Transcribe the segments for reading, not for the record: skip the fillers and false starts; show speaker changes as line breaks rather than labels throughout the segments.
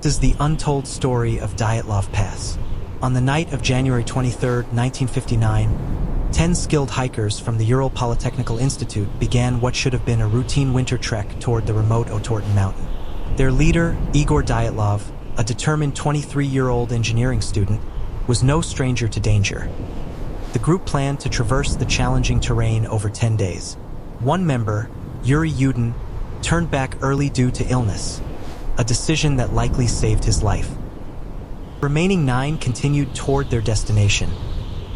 is the untold story of Dyatlov Pass. On the night of January 23, 1959, 10 skilled hikers from the Ural Polytechnical Institute began what should have been a routine winter trek toward the remote Otorten mountain. Their leader, Igor Dyatlov, a determined 23-year-old engineering student, was no stranger to danger. The group planned to traverse the challenging terrain over 10 days. One member, Yuri Doroshenko, turned back early due to illness, a decision that likely saved his life. The remaining 9 continued toward their destination.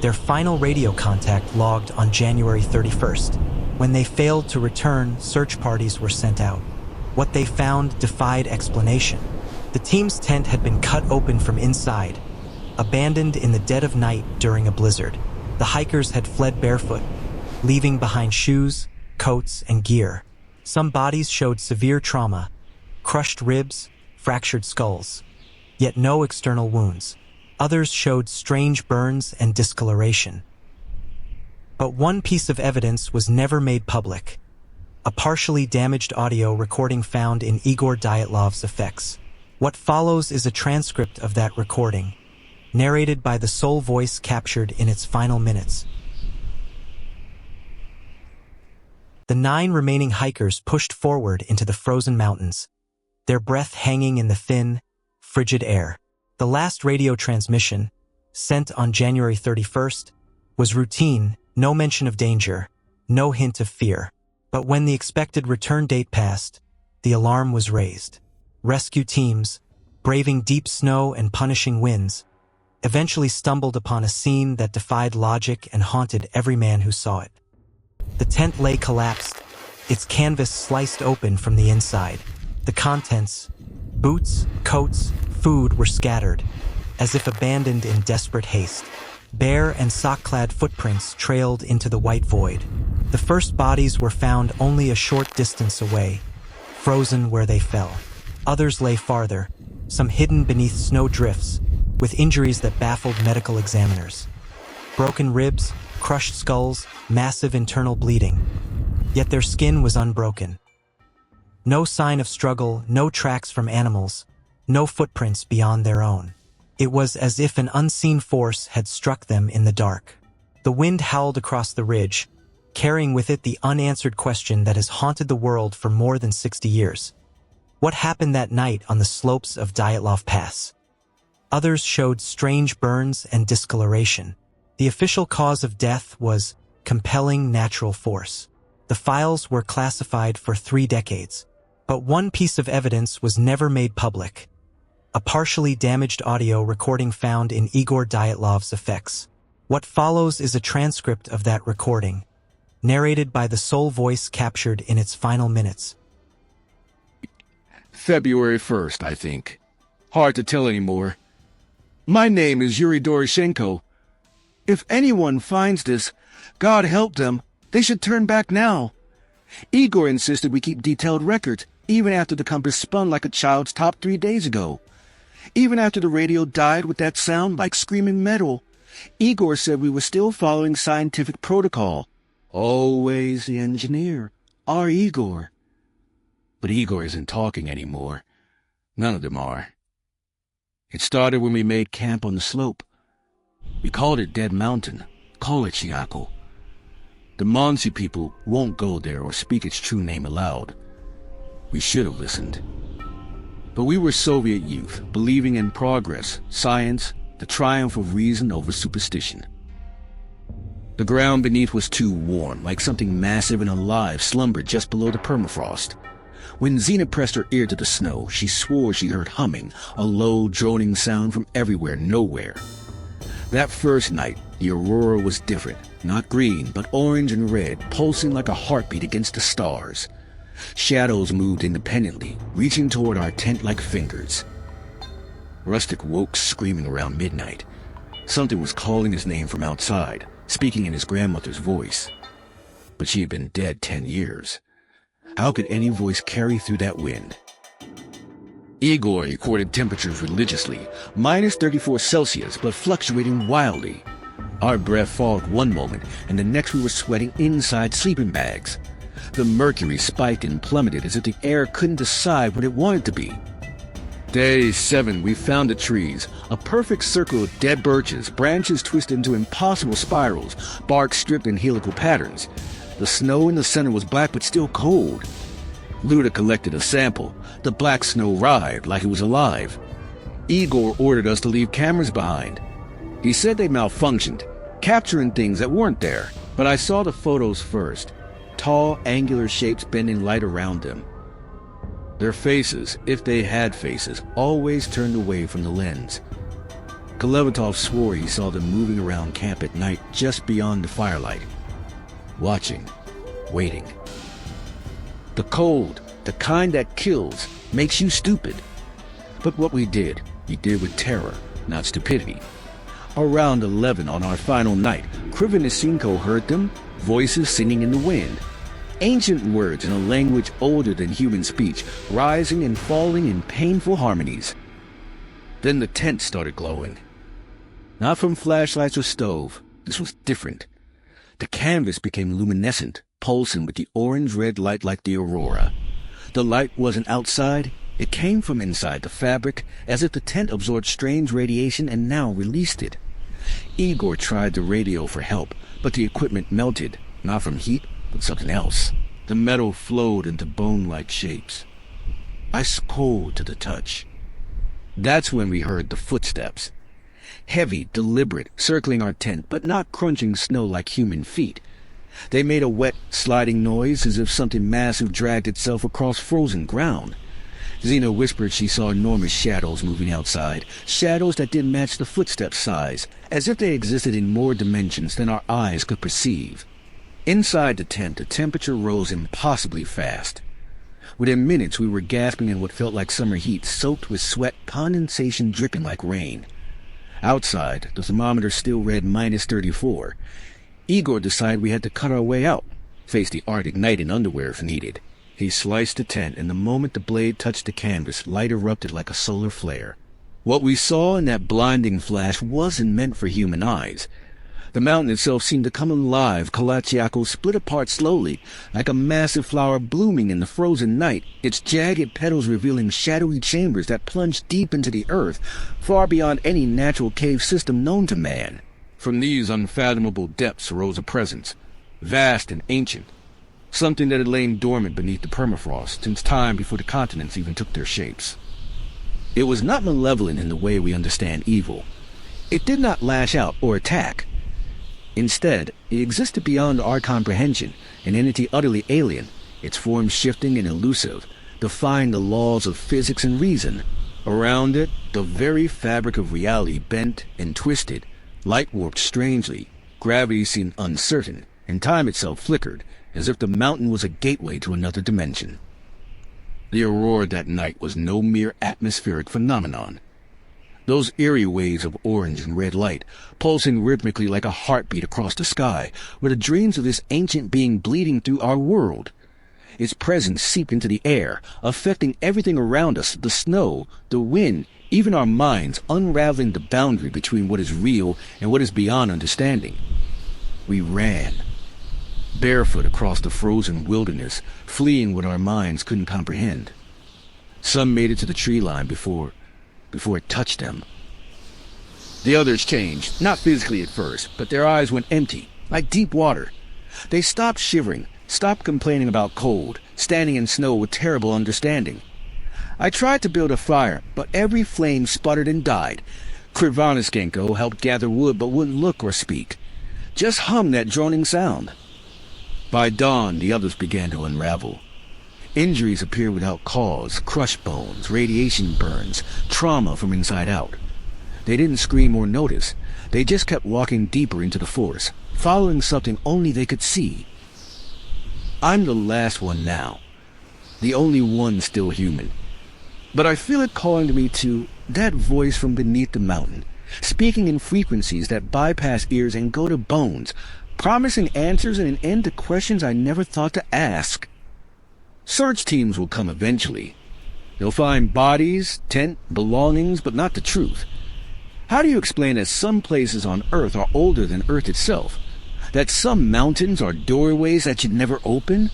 Their final radio contact logged on January 31st. When they failed to return, search parties were sent out. What they found defied explanation. The team's tent had been cut open from inside, abandoned in the dead of night during a blizzard. The hikers had fled barefoot, leaving behind shoes, coats, and gear. Some bodies showed severe trauma, crushed ribs, fractured skulls, yet no external wounds. Others showed strange burns and discoloration. But one piece of evidence was never made public: a partially damaged audio recording found in Igor Dyatlov's effects. What follows is a transcript of that recording, narrated by the sole voice captured in its final minutes. The 9 remaining hikers pushed forward into the frozen mountains, their breath hanging in the thin, frigid air. The last radio transmission, sent on January 31st, was routine, no mention of danger, no hint of fear. But when the expected return date passed, the alarm was raised. Rescue teams, braving deep snow and punishing winds, eventually stumbled upon a scene that defied logic and haunted every man who saw it. The tent lay collapsed, its canvas sliced open from the inside. The contents, boots, coats, food, were scattered, as if abandoned in desperate haste. Bare and sock-clad footprints trailed into the white void. The first bodies were found only a short distance away, frozen where they fell. Others lay farther, some hidden beneath snow drifts, with injuries that baffled medical examiners. Broken ribs, crushed skulls, massive internal bleeding. Yet their skin was unbroken. No sign of struggle, no tracks from animals, no footprints beyond their own. It was as if an unseen force had struck them in the dark. The wind howled across the ridge, carrying with it the unanswered question that has haunted the world for more than 60 years. What happened that night on the slopes of Dyatlov Pass? Others showed strange burns and discoloration. The official cause of death was compelling natural force. The files were classified for 3 decades, but one piece of evidence was never made public: a partially damaged audio recording found in Igor Dyatlov's effects. What follows is a transcript of that recording, narrated by the sole voice captured in its final minutes.
February 1st, I think. Hard to tell anymore. My name is Yuri Doroshenko. If anyone finds this, God help them. They should turn back now. Igor insisted we keep detailed records, even after the compass spun like a child's top 3 days ago. Even after the radio died with that sound like screaming metal, Igor said we were still following scientific protocol. Always the engineer, our Igor. But Igor isn't talking anymore. None of them are. It started when we made camp on the slope. We called it Dead Mountain. Call it Chiako. The Monsi people won't go there or speak its true name aloud. We should have listened. But we were Soviet youth, believing in progress, science, the triumph of reason over superstition. The ground beneath was too warm, like something massive and alive slumbered just below the permafrost. When Zena pressed her ear to the snow, she swore she heard humming, a low, droning sound from everywhere, nowhere. That first night, the aurora was different, not green, but orange and red, pulsing like a heartbeat against the stars. Shadows moved independently, reaching toward our tent like fingers. Rustic woke screaming around midnight. Something was calling his name from outside, speaking in his grandmother's voice. But she had been dead 10 years. How could any voice carry through that wind? Igor recorded temperatures religiously, minus 34 Celsius, but fluctuating wildly. Our breath fogged one moment, and the next we were sweating inside sleeping bags. The mercury spiked and plummeted as if the air couldn't decide what it wanted to be. Day 7, we found the trees. A perfect circle of dead birches, branches twisted into impossible spirals, bark stripped in helical patterns. The snow in the center was black but still cold. Luda collected a sample. The black snow writhed like it was alive. Igor ordered us to leave cameras behind. He said they malfunctioned, capturing things that weren't there. But I saw the photos first. Tall, angular shapes bending light around them. Their faces, if they had faces, always turned away from the lens. Kolevatov swore he saw them moving around camp at night just beyond the firelight. Watching, waiting. The cold, the kind that kills, makes you stupid. But what we did with terror, not stupidity. Around 11 on our final night, Krivonisenko heard them, voices singing in the wind. Ancient words in a language older than human speech, rising and falling in painful harmonies. Then the tent started glowing. Not from flashlights or stove. This was different. The canvas became luminescent, pulsing with the orange-red light like the aurora. The light wasn't outside. It came from inside the fabric, as if the tent absorbed strange radiation and now released it. Igor tried the radio for help, but the equipment melted, not from heat, but something else. The metal flowed into bone-like shapes. Ice cold to the touch. That's when we heard the footsteps. Heavy, deliberate, circling our tent, but not crunching snow like human feet. They made a wet, sliding noise as if something massive dragged itself across frozen ground. Zena whispered she saw enormous shadows moving outside, shadows that didn't match the footsteps' size, as if they existed in more dimensions than our eyes could perceive. Inside the tent, the temperature rose impossibly fast. Within minutes, we were gasping in what felt like summer heat, soaked with sweat, condensation dripping like rain. Outside, the thermometer still read -34. Igor decided we had to cut our way out, face the Arctic night in underwear if needed. He sliced the tent, and the moment the blade touched the canvas, light erupted like a solar flare. What we saw in that blinding flash wasn't meant for human eyes. The mountain itself seemed to come alive. Kalachiako split apart slowly, like a massive flower blooming in the frozen night, its jagged petals revealing shadowy chambers that plunged deep into the earth, far beyond any natural cave system known to man. From these unfathomable depths arose a presence, vast and ancient, something that had lain dormant beneath the permafrost since time before the continents even took their shapes. It was not malevolent in the way we understand evil. It did not lash out or attack. Instead, it existed beyond our comprehension, an entity utterly alien, its form shifting and elusive, defying the laws of physics and reason. Around it, the very fabric of reality bent and twisted, light warped strangely, gravity seemed uncertain, and time itself flickered, as if the mountain was a gateway to another dimension. The aurora that night was no mere atmospheric phenomenon. Those eerie waves of orange and red light, pulsing rhythmically like a heartbeat across the sky, were the dreams of this ancient being bleeding through our world. Its presence seeped into the air, affecting everything around us, the snow, the wind, even our minds, unraveling the boundary between what is real and what is beyond understanding. We ran, barefoot across the frozen wilderness, fleeing what our minds couldn't comprehend. Some made it to the tree line before it touched them. The others changed, not physically at first, but their eyes went empty, like deep water. They stopped shivering, stopped complaining about cold, standing in snow with terrible understanding. I tried to build a fire, but every flame sputtered and died. Krivonisenko helped gather wood but wouldn't look or speak. Just hummed that droning sound. By dawn, the others began to unravel. Injuries appeared without cause, crushed bones, radiation burns, trauma from inside out. They didn't scream or notice. They just kept walking deeper into the forest, following something only they could see. I'm the last one now, the only one still human. But I feel it calling to me to that voice from beneath the mountain, speaking in frequencies that bypass ears and go to bones, promising answers and an end to questions I never thought to ask. Search teams will come eventually. They'll find bodies, tent, belongings, but not the truth. How do you explain that some places on Earth are older than Earth itself? That some mountains are doorways that should never open?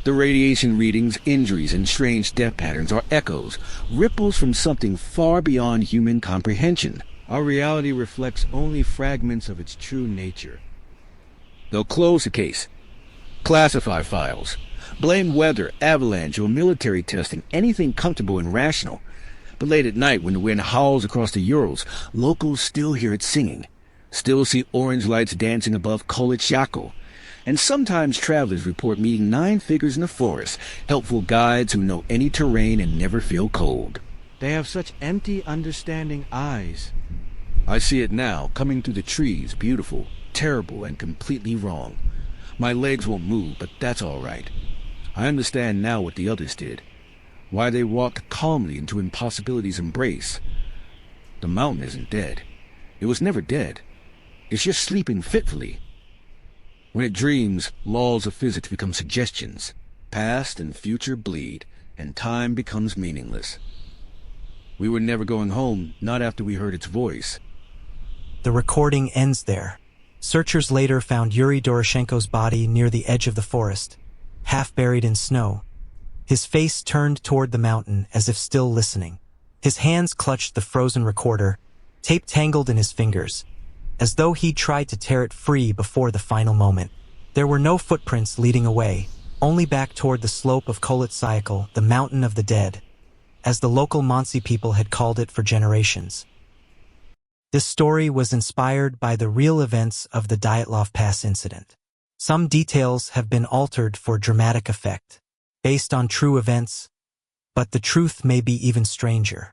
The radiation readings, injuries, and strange death patterns are echoes, ripples from something far beyond human comprehension. Our reality reflects only fragments of its true nature. They'll close the case, classify files, blame weather, avalanche, or military testing, anything comfortable and rational. But late at night, when the wind howls across the Urals, locals still hear it singing, still see orange lights dancing above Kolitschako. And sometimes travelers report meeting 9 figures in the forest, helpful guides who know any terrain and never feel cold.
They have such empty, understanding eyes.
I see it now, coming through the trees, beautiful, terrible, and completely wrong. My legs won't move, but that's all right. I understand now what the others did, why they walked calmly into impossibility's embrace. The mountain isn't dead. It was never dead. It's just sleeping fitfully. When it dreams, laws of physics become suggestions. Past and future bleed, and time becomes meaningless. We were never going home, not after we heard its voice.
The recording ends there. Searchers later found Yuri Doroshenko's body near the edge of the forest, half buried in snow. His face turned toward the mountain as if still listening. His hands clutched the frozen recorder, tape tangled in his fingers, as though he'd tried to tear it free before the final moment. There were no footprints leading away, only back toward the slope of Kolitschako, the mountain of the dead, as the local Mansi people had called it for generations. This story was inspired by the real events of the Dyatlov Pass Incident. Some details have been altered for dramatic effect, based on true events, but the truth may be even stranger.